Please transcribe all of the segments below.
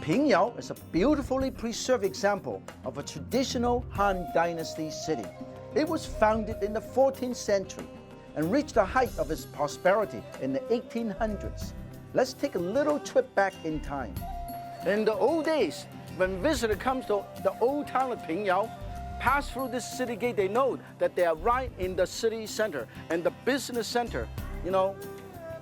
Pingyao is a beautifully preserved example of a traditional Han Dynasty city. It was founded in the 14th century and reached the height of its prosperity in the 1800s. Let's take a little trip back in time. In the old days, when visitors come to the old town of Pingyao, pass through this city gate, they know that they are right in the city center and the business center. You know,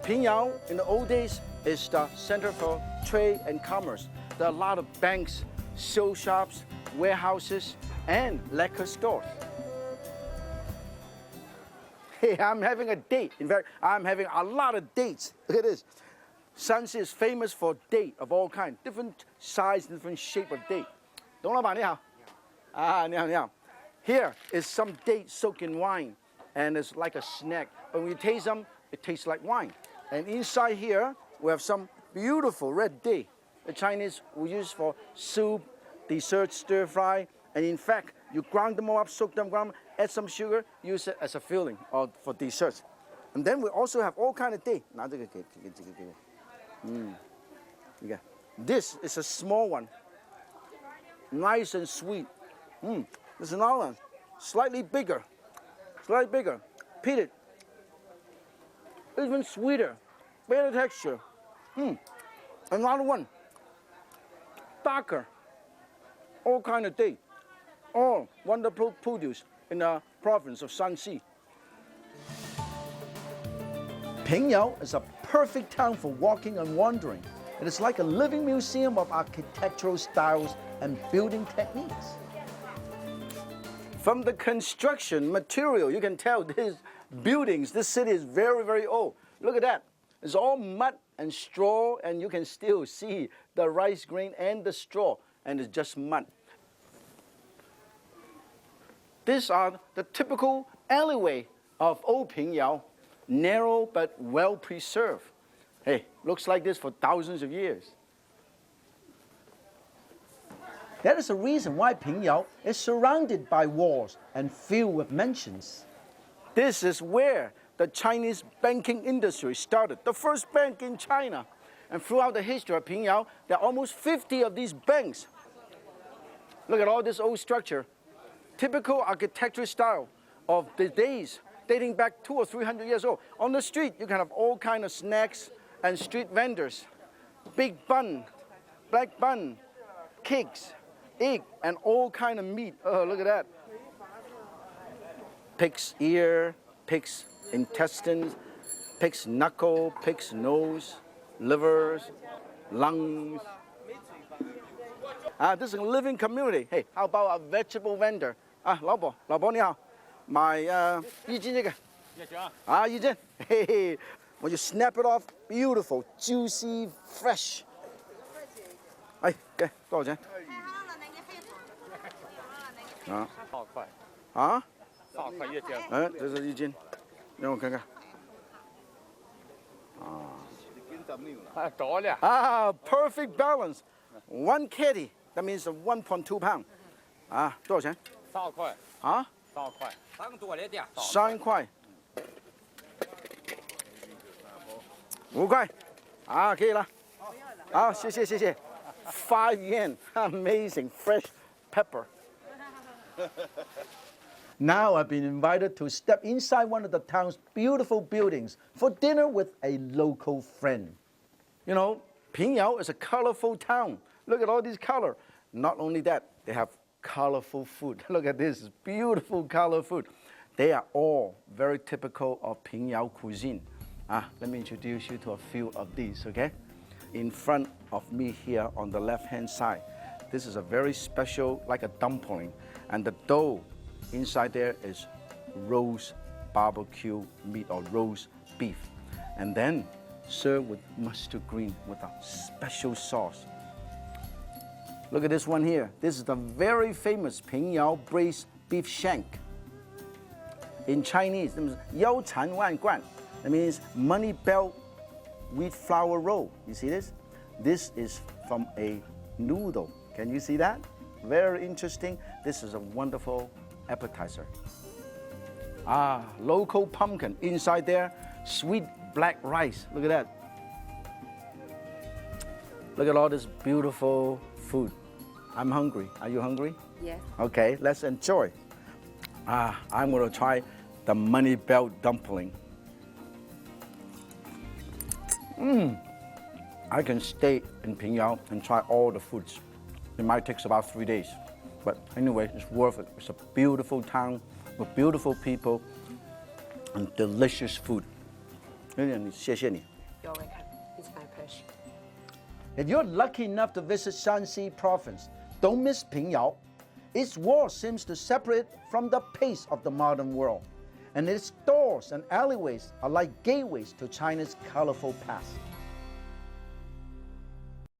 Pingyao in the old days is the center for trade and commerce. There are a lot of banks, show shops, warehouses, and liquor stores. Hey, I'm having a date. In fact, I'm having a lot of dates. Look at this. Shanxi is famous for date of all kinds, different size, different shape of date. 董老板你好。你好，你好。Here is some date soaked in wine, and it's like a snack. But when you taste them, it tastes like wine. And inside here, we have some beautiful red date. The Chinese will use for soup, dessert, stir fry, and in fact, you grind them all up, soak them, grind them, add some sugar, use it as a filling or for desserts. And then we also have all kind of date. This is a small one, nice and sweet. There's another one, slightly bigger, peated, even sweeter, better texture. Another one, darker, all kind of date, all wonderful produce in the province of Shanxi. Pingyao is a perfect town for walking and wandering. It is like a living museum of architectural styles and building techniques. From the construction material, you can tell these buildings, this city is very, very old. Look at that. It's all mud and straw, and you can still see the rice grain and the straw, and it's just mud. These are the typical alleyway of old Pingyao, narrow but well preserved. Hey, looks like this for thousands of years. That is the reason why Pingyao is surrounded by walls and filled with mansions. This is where the Chinese banking industry started, the first bank in China. And throughout the history of Pingyao, there are almost 50 of these banks. Look at all this old structure, typical architectural style of the days, dating back 200 or 300 years old. On the street, you can have all kinds of snacks and street vendors, big bun, black bun, cakes, egg, and all kind of meat. Oh, look at that. Pig's ear, pig's intestines, pig's knuckle, pig's nose, livers, lungs. This is a living community. Hey, how about a vegetable vendor? 老伯你好，买1斤这个。也行。1斤，嘿嘿。When you snap it off, beautiful, juicy, fresh. 哎，给多少钱？2块。2块1斤。这是1斤，让我看看。多了。perfect balance. 1 kg, that means 1.2 pound. 多少钱？3块。3块。3多了点。3块。5块。可以了。好，谢谢。5 yen, amazing, fresh pepper. Now I've been invited to step inside one of the town's beautiful buildings for dinner with a local friend. You know, Pingyao is a colorful town. Look at all these colors. Not only that, they have colorful food. Look at this beautiful color food. They are all very typical of Pingyao cuisine. Let me introduce you to a few of these, okay? In front of me here on the left-hand side, this is a very special, like a dumpling. And the dough inside there is roast barbecue meat or roast beef. And then served with mustard green with a special sauce. Look at this one here. This is the very famous Pingyao braised beef shank. In Chinese, it means 腰缠万贯. That means money belt wheat flour roll. You see this? This is from a noodle. Can you see that? Very interesting. This is a wonderful appetizer. Local pumpkin inside there. Sweet black rice. Look at that. Look at all this beautiful food. I'm hungry. Are you hungry? Yes. Okay, let's enjoy. I'm gonna try the money belt dumpling. I can stay in Pingyao and try all the foods. It might take about 3 days. But anyway, it's worth it. It's a beautiful town with beautiful people and delicious food. 谢谢你. You're welcome. It's my pleasure. If you're lucky enough to visit Shanxi province, don't miss Pingyao. Its walls seems to separate from the pace of the modern world, and its doors and alleyways are like gateways to China's colorful past.